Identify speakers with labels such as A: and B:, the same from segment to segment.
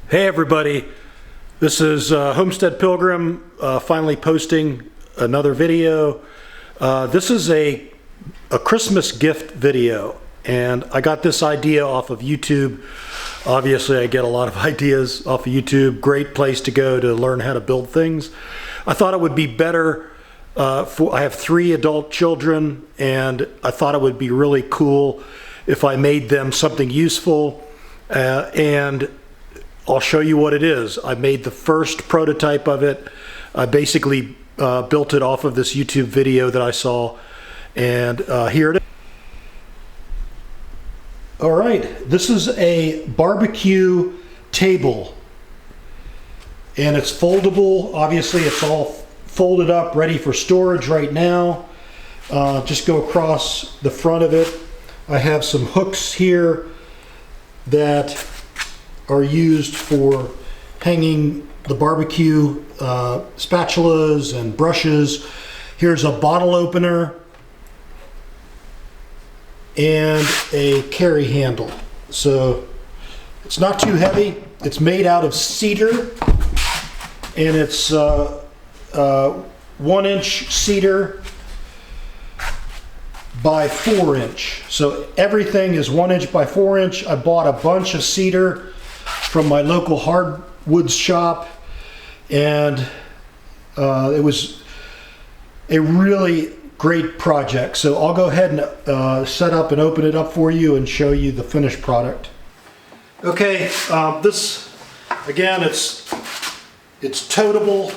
A: Hey everybody, this is Homestead Pilgrim finally posting another video. This is a Christmas gift video, and I got this idea off of YouTube. Obviously I get a lot of ideas off of YouTube. Great place to go to learn how to build things. I thought it would be better I have 3 adult children, and I thought it would be really cool if I made them something useful, and I'll show you what it is. I made the first prototype of it. I basically built it off of this YouTube video that I saw, and here it is. All right, this is a barbecue table, and it's foldable. Obviously, it's all folded up, ready for storage right now. Just go across the front of it. I have some hooks here that are used for hanging the barbecue spatulas and brushes. Here's a bottle opener and a carry handle. So it's not too heavy. It's made out of cedar, and it's 1-inch cedar by 4-inch. So everything is 1-inch by 4-inch. I bought a bunch of cedar from my local hardwoods shop, and it was a really great project. So I'll go ahead and set up and open it up for you and show you the finished product. Okay, this again, it's toteable.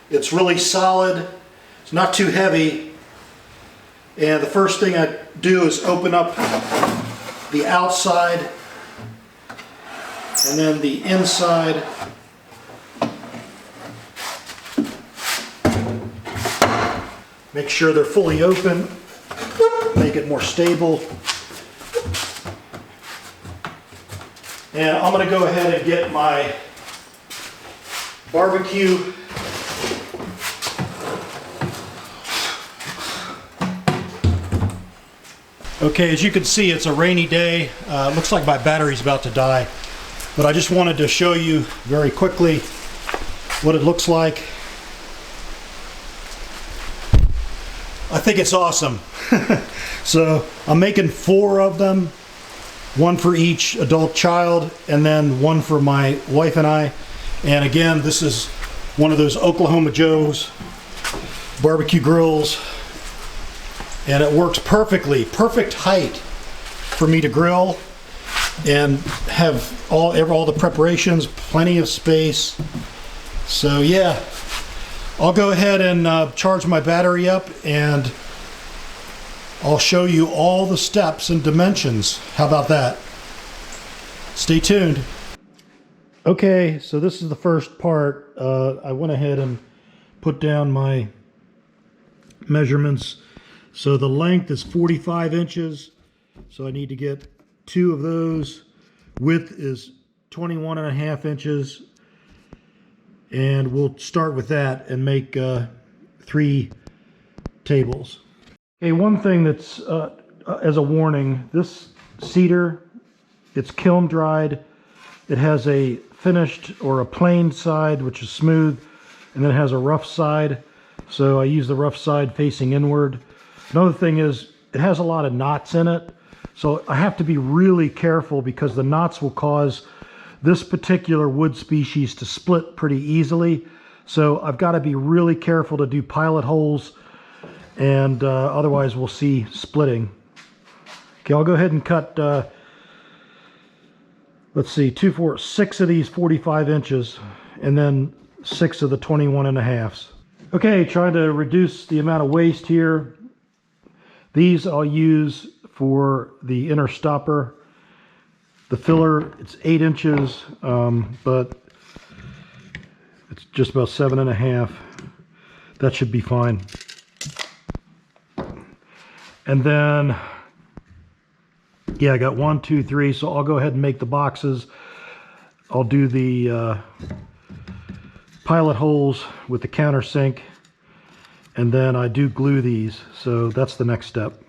A: It's really solid. It's not too heavy. And the first thing I do is open up the outside and then the inside. Make sure they're fully open, make it more stable. And I'm going to go ahead and get my barbecue Okay, as you can see, it's a rainy day. Looks like my battery's about to die, but I just wanted to show you very quickly what it looks like. I think it's awesome. So I'm making 4 of them, 1 for each adult child, and then 1 for my wife and I. And again, this is one of those Oklahoma Joe's barbecue grills, and it works perfectly, perfect height for me to grill and have all the preparations, plenty of space. So yeah, I'll go ahead and charge my battery up, and I'll show you all the steps and dimensions. How about that? Stay tuned. Okay, so this is the first part. I went ahead and put down my measurements. So the length is 45 inches, so I need to get 2 of those. Width is 21.5 inches, and we'll start with that and make 3 tables. Okay, one thing that's as a warning, this cedar, it's kiln dried. It has a finished or a plain side, which is smooth, and then it has a rough side. So I use the rough side facing inward. Another thing is, it has a lot of knots in it, so I have to be really careful because the knots will cause this particular wood species to split pretty easily. So I've got to be really careful to do pilot holes, and otherwise we'll see splitting. Okay, I'll go ahead and cut, let's see, 2, 4, 6 of these 45 inches, and then 6 of the 21.5. Okay, trying to reduce the amount of waste here. These I'll use for the inner stopper. The filler, it's 8 inches, but it's just about 7.5. That should be fine. And then, yeah, I got 1, 2, 3, so I'll go ahead and make the boxes. I'll do the pilot holes with the countersink, and then I do glue these, so that's the next step.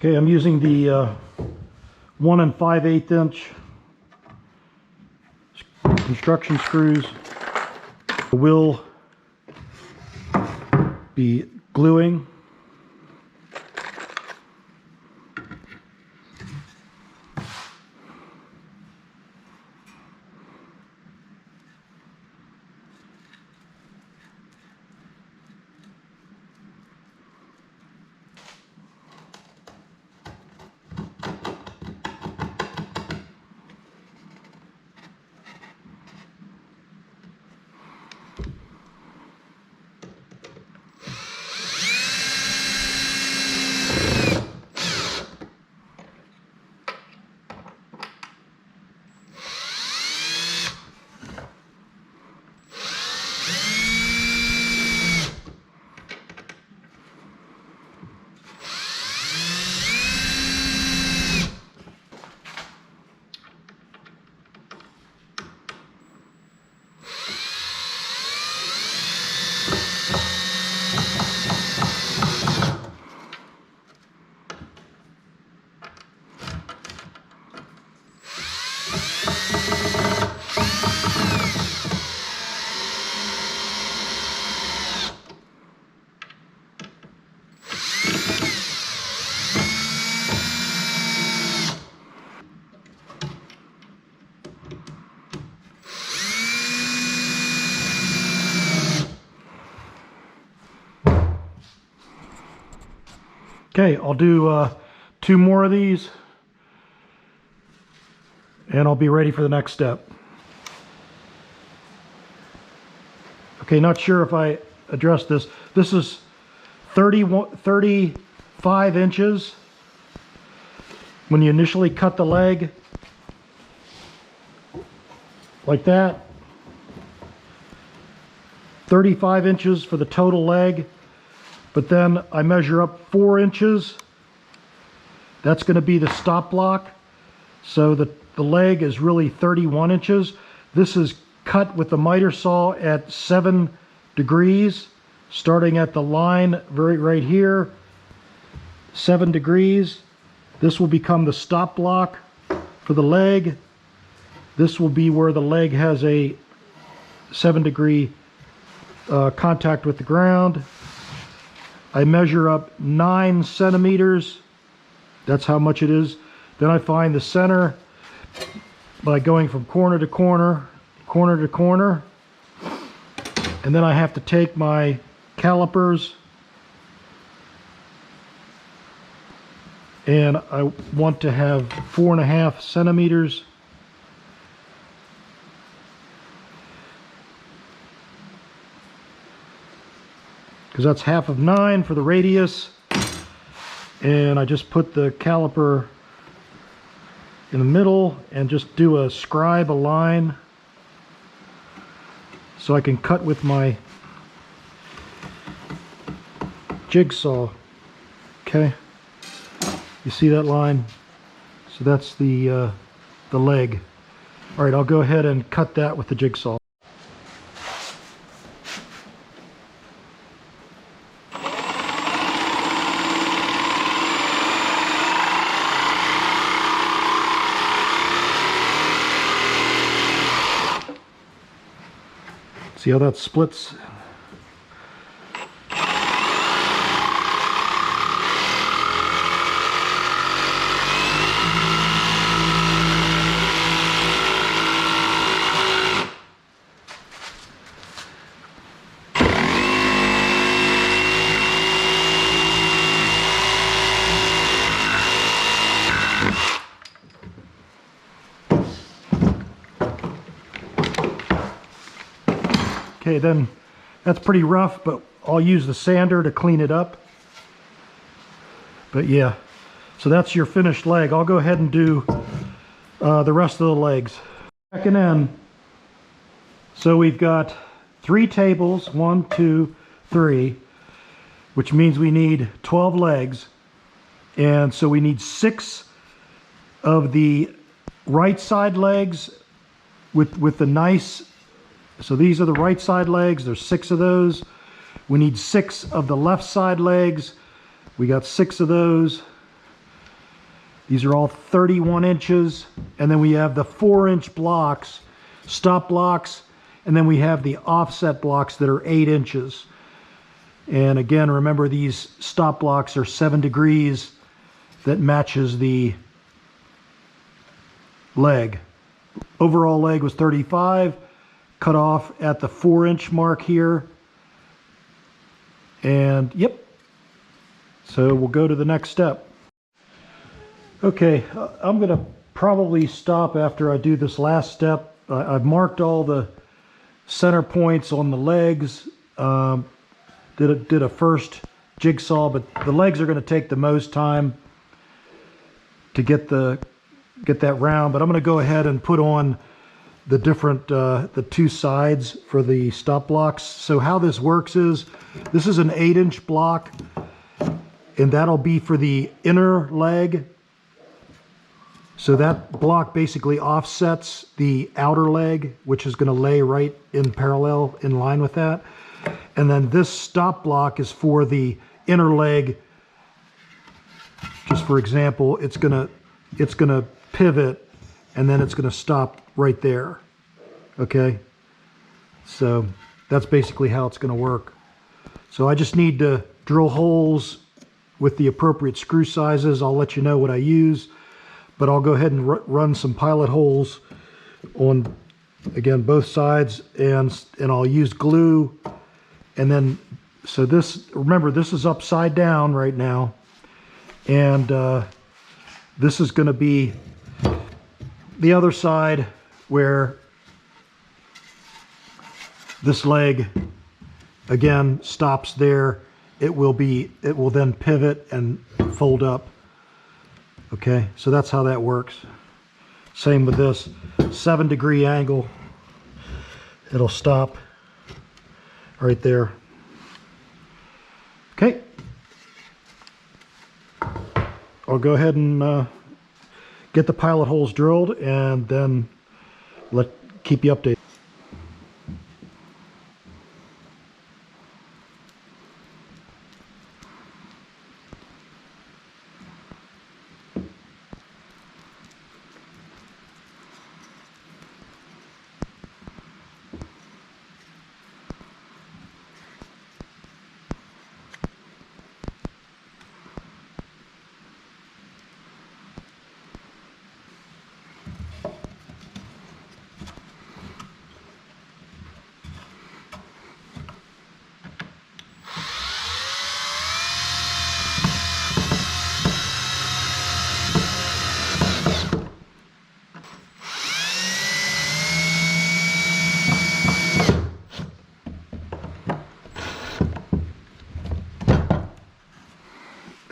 A: Okay, I'm using the 1 5/8 inch construction screws. I will be gluing. Okay, I'll do 2 more of these and I'll be ready for the next step. Okay, not sure if I addressed this. This is 35 inches when you initially cut the leg, like that. 35 inches for the total leg. But then I measure up 4 inches. That's going to be the stop block. So the leg is really 31 inches. This is cut with the miter saw at 7 degrees, starting at the line right here, 7 degrees. This will become the stop block for the leg. This will be where the leg has a 7-degree contact with the ground. I measure up 9 centimeters. That's how much it is. Then I find the center by going from corner to corner, corner to corner. And then I have to take my calipers and I want to have 4.5 centimeters. Because that's half of 9 for the radius, and I just put the caliper in the middle and just do a scribe a line so I can cut with my jigsaw. Okay, you see that line? So that's the leg. All right, I'll go ahead and cut that with the jigsaw. See how that splits? Okay, then that's pretty rough, but I'll use the sander to clean it up. But yeah, so that's your finished leg. I'll go ahead and do the rest of the legs. Second end. So we've got 3 tables, 1, 2, 3, which means we need 12 legs. And so we need 6 of the right side legs with the nice. So these are the right side legs. There's 6 of those. We need 6 of the left side legs. We got 6 of those. These are all 31 inches. And then we have the 4-inch blocks, stop blocks. And then we have the offset blocks that are 8 inches. And again, remember these stop blocks are 7 degrees that matches the leg. Overall leg was 35, cut off at the 4-inch mark here. And yep, so we'll go to the next step. Okay, I'm going to probably stop after I do this last step. I've marked all the center points on the legs. Did a first jigsaw, but the legs are going to take the most time to get that round. But I'm going to go ahead and put on the different the 2 sides for the stop blocks. So how this works is, this is an 8-inch block, and that'll be for the inner leg. So that block basically offsets the outer leg, which is going to lay right in parallel in line with that. And then this stop block is for the inner leg. Just for example, it's gonna pivot, and then it's gonna stop right there. Okay, so that's basically how it's gonna work. So I just need to drill holes with the appropriate screw sizes. I'll let you know what I use, but I'll go ahead and run some pilot holes on, again, both sides, and I'll use glue. And then, so this, remember, this is upside down right now, and this is going to be the other side where this leg again stops there. It will then pivot and fold up. Okay, so that's how that works. Same with this 7-degree angle. It'll stop right there. Okay, I'll go ahead and get the pilot holes drilled, and then keep you updated.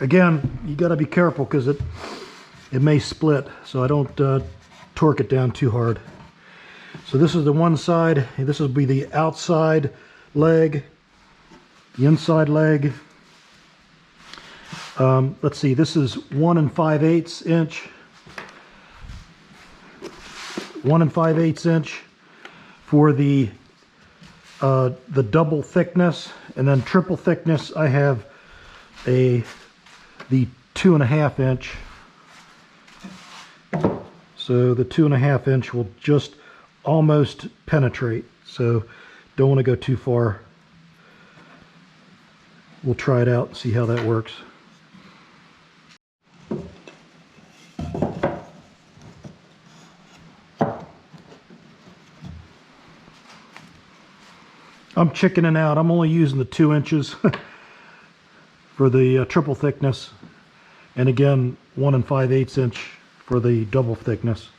A: Again, you got to be careful because it may split, so I don't torque it down too hard. So this is the one side. This will be the outside leg, the inside leg. Let's see, this is 1 5/8 inch. 1 5/8 inch for the double thickness, and then triple thickness I have the 2.5 inch. So the 2.5 inch will just almost penetrate, so don't want to go too far. We'll try it out and see how that works. I'm chickening out. I'm only using the 2 inches for the triple thickness, and again 1 5/8 inch for the double thickness.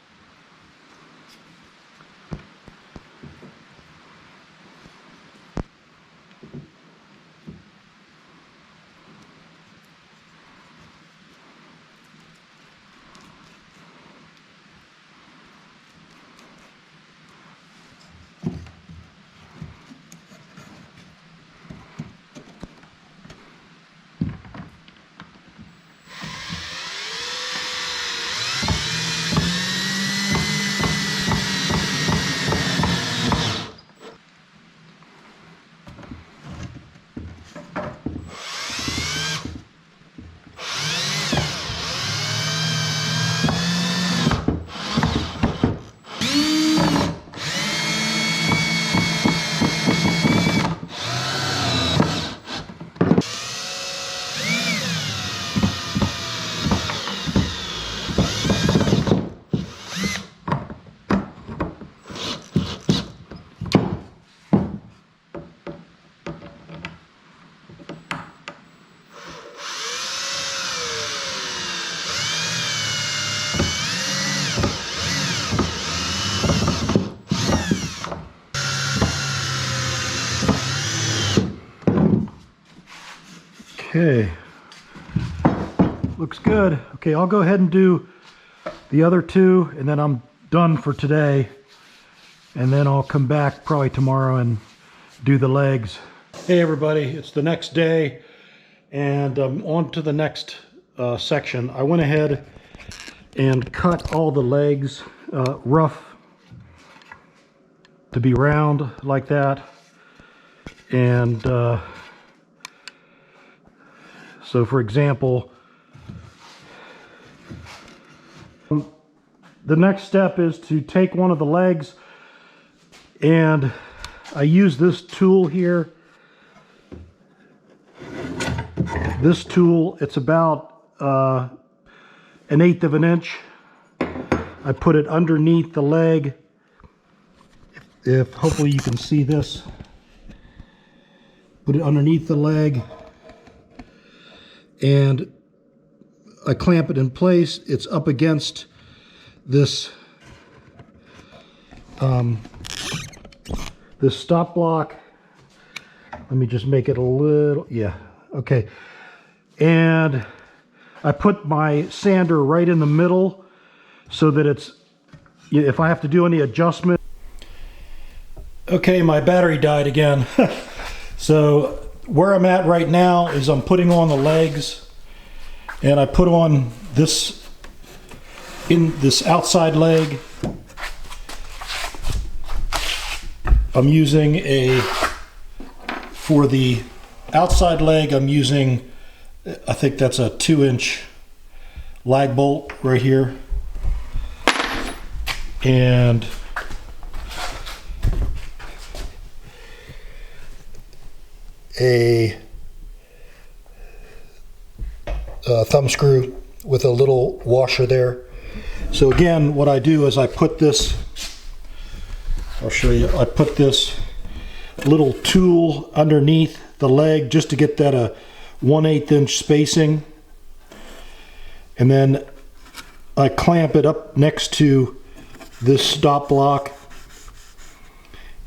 A: Okay, looks good. Okay, I'll go ahead and do the other two, and then I'm done for today. And then I'll come back probably tomorrow and do the legs. Hey everybody, it's the next day, and on to the next section. I went ahead and cut all the legs rough to be round like that. And so for example, the next step is to take one of the legs, and I use this tool here. This tool, it's about 1/8 of an inch. I put it underneath the leg. If hopefully you can see this. Put it underneath the leg, and I clamp it in place. It's up against this this stop block. Let me just make it a little, yeah, okay. And I put my sander right in the middle so that it's, if I have to do any adjustment. Okay, my battery died again. So where I'm at right now is I'm putting on the legs, and I put on this, in this outside leg. I'm using for the outside leg, I'm using, I think that's a 2-inch lag bolt right here. And a thumb screw with a little washer there. So again, what I do is I put this, I'll show you, I put this little tool underneath the leg just to get that a 1/8 inch spacing, and then I clamp it up next to this stop block,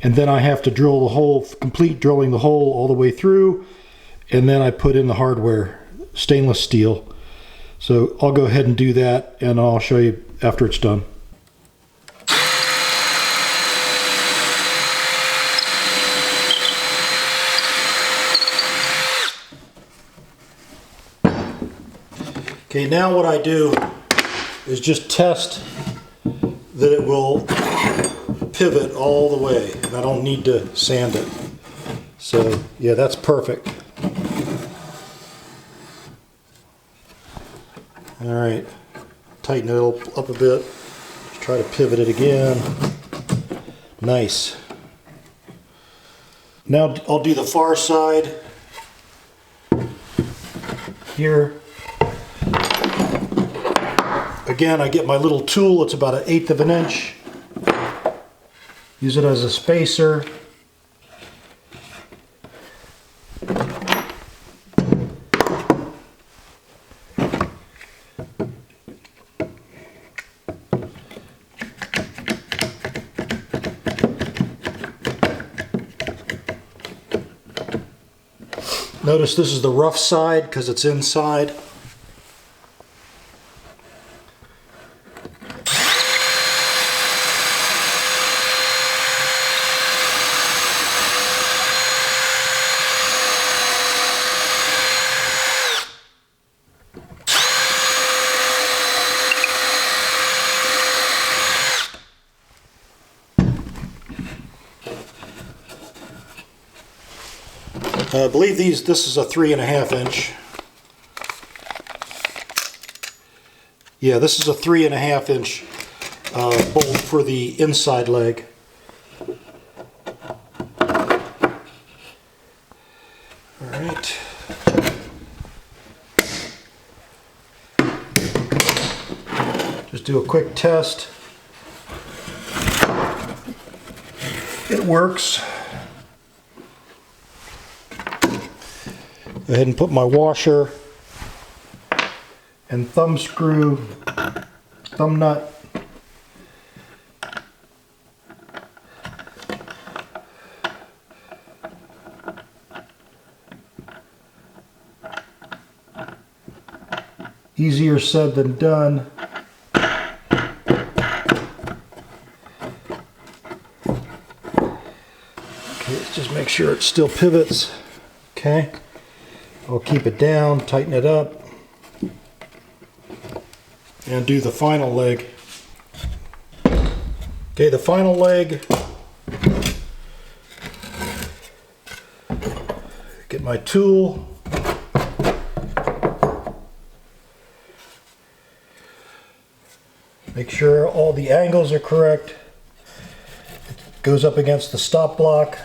A: and then I have to drill the hole, complete drilling the hole all the way through, and then I put in the hardware, stainless steel. So I'll go ahead and do that, and I'll show you after it's done. Okay, now what I do is just test that it will pivot all the way, and I don't need to sand it. So yeah, that's perfect. All right, tighten it up a bit. Just try to pivot it again. Nice. Now I'll do the far side here. Again, I get my little tool, it's about 1/8 of an inch. Use it as a spacer. Notice this is the rough side because it's inside. I believe this is a 3.5 inch. Yeah, this is a 3.5 inch bolt for the inside leg. All right. Just do a quick test. It works. Go ahead and put my washer and thumb screw, thumb nut. Easier said than done. Okay, let's just make sure it still pivots. Okay, I'll keep it down, tighten it up, and do the final leg. Okay, the final leg. Get my tool. Make sure all the angles are correct. It goes up against the stop block.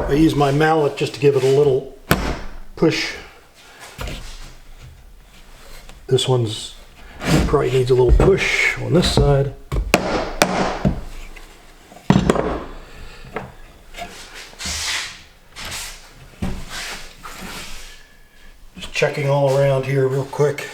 A: I use my mallet just to give it a little push. This one's probably needs a little push on this side. Just checking all around here real quick.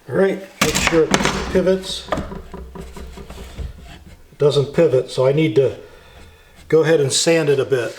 A: Alright, make sure it pivots. It doesn't pivot, so I need to go ahead and sand it a bit.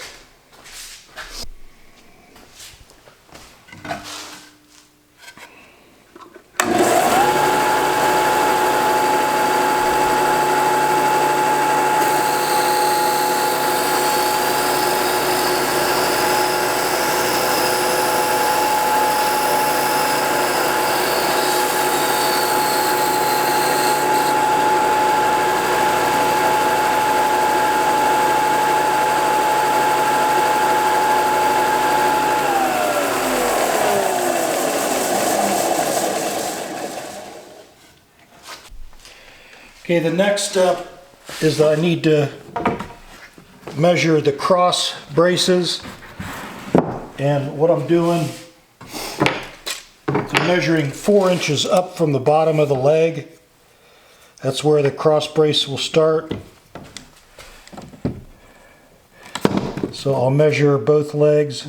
A: Okay, the next step is that I need to measure the cross braces, and what I'm doing is I'm measuring 4 inches up from the bottom of the leg. That's where the cross brace will start. So I'll measure both legs.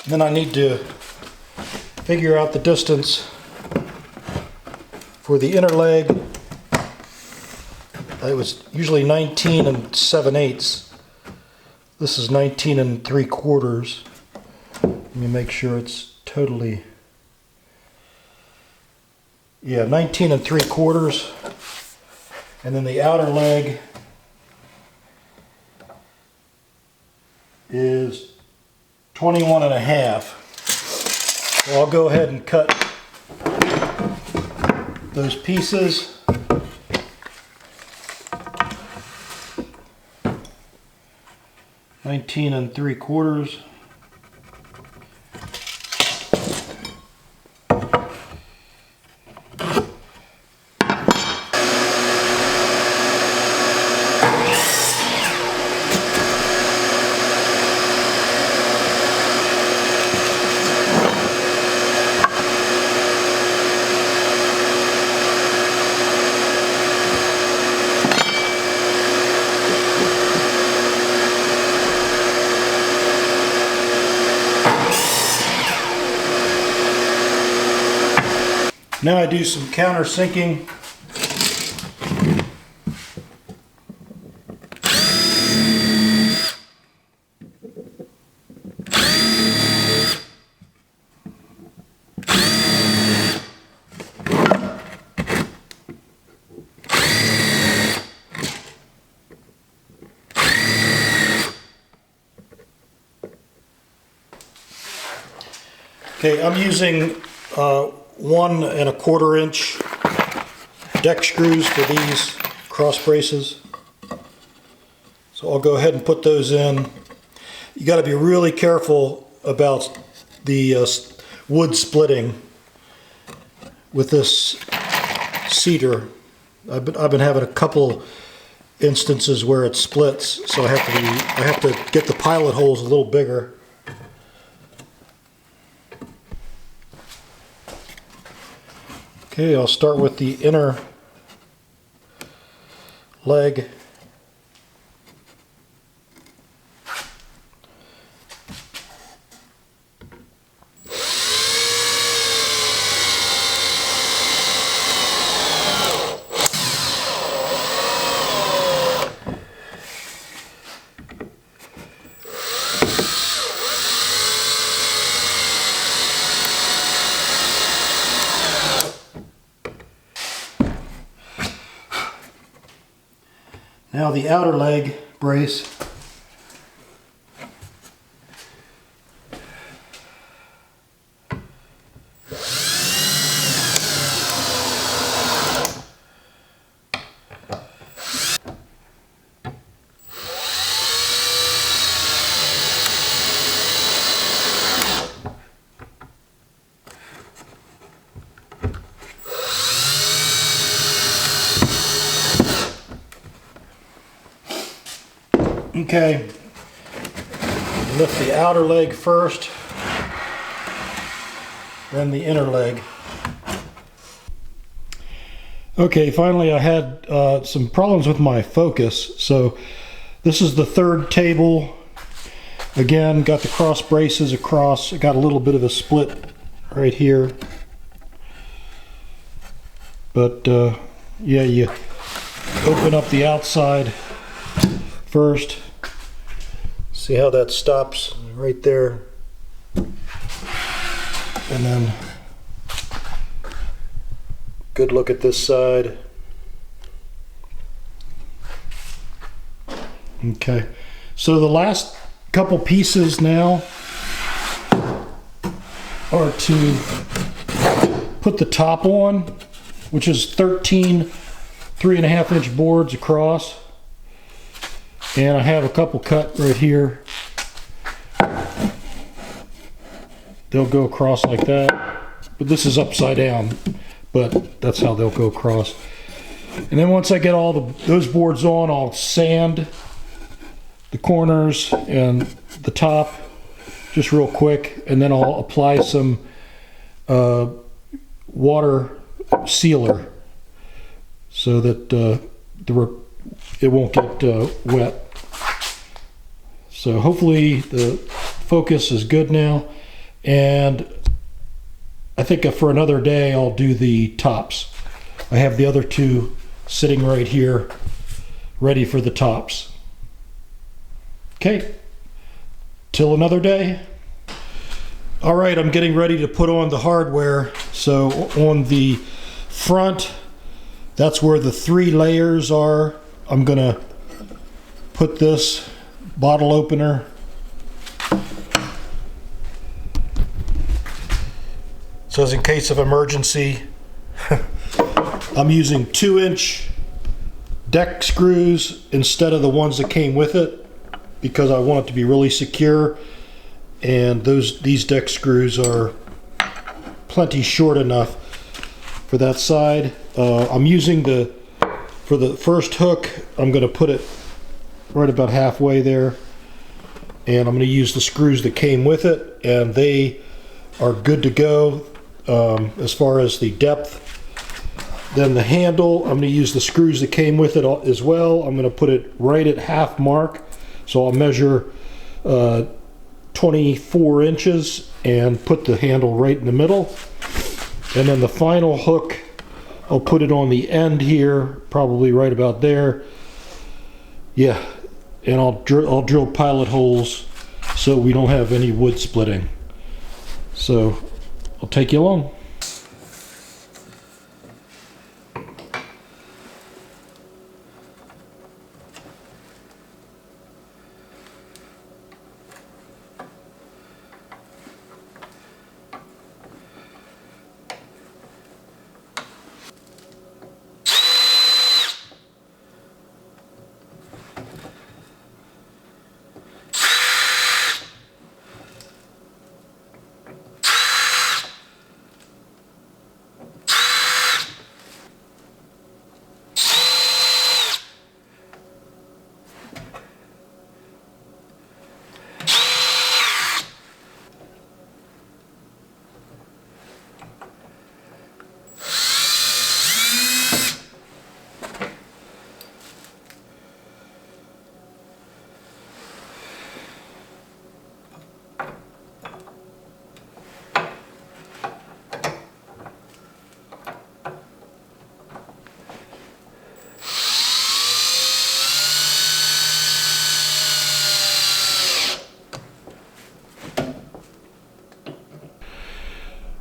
A: Then I need to figure out the distance for the inner leg. It was usually 19 7/8. This is 19 3/4. Let me make sure it's totally, yeah, 19 3/4. And then the outer leg is 21 1/2. So I'll go ahead and cut those pieces. $19 3/4. Now I do some countersinking. Okay, I'm using 1¼ inch deck screws for these cross braces. So I'll go ahead and put those in. You got to be really careful about the wood splitting with this cedar. I've been having a couple instances where it splits, so I have to get the pilot holes a little bigger. Okay, I'll start with the inner leg. Now the outer leg brace. Okay, lift the outer leg first, then the inner leg. Okay, finally I had some problems with my focus, so this is the third table. Again, got the cross braces across. I got a little bit of a split right here, but yeah, you open up the outside first. See how that stops right there, and then good look at this side. Okay, so the last couple pieces now are to put the top on, which is 13 3.5 inch boards across. And I have a couple cut right here. They'll go across like that, but this is upside down, but that's how they'll go across. And then once I get all those boards on, I'll sand the corners and the top just real quick, and then I'll apply some water sealer so that it won't get wet. So hopefully the focus is good now, and I think for another day I'll do the tops. I have the other two sitting right here ready for the tops. Okay, till another day. All right, I'm getting ready to put on the hardware. So on the front, that's where the 3 layers are. I'm gonna put this bottle opener says in case of emergency. I'm using 2-inch deck screws instead of the ones that came with it because I want it to be really secure, and these deck screws are plenty short enough for that side. I'm using for the first hook, I'm going to put it right about halfway there, and I'm going to use the screws that came with it, and they are good to go as far as the depth. Then the handle, I'm going to use the screws that came with it as well. I'm going to put it right at half mark, so I'll measure 24 inches and put the handle right in the middle. And then the final hook, I'll put it on the end here, probably right about there. Yeah, and I'll drill pilot holes so we don't have any wood splitting. So I'll take you along.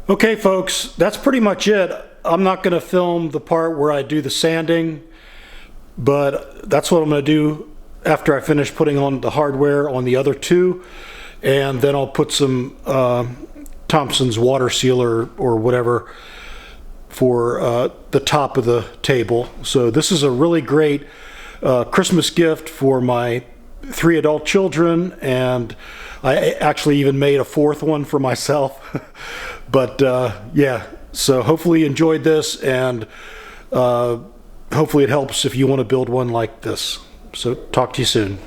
A: Okay, folks, that's pretty much it. I'm not going to film the part where I do the sanding, but that's what I'm going to do after I finish putting on the hardware on the other two, and then I'll put some Thompson's water sealer or whatever for the top of the table. So this is a really great Christmas gift for my 3 adult children, and I actually even made a 4th one for myself. But yeah, so hopefully you enjoyed this, and hopefully it helps if you want to build one like this. So talk to you soon.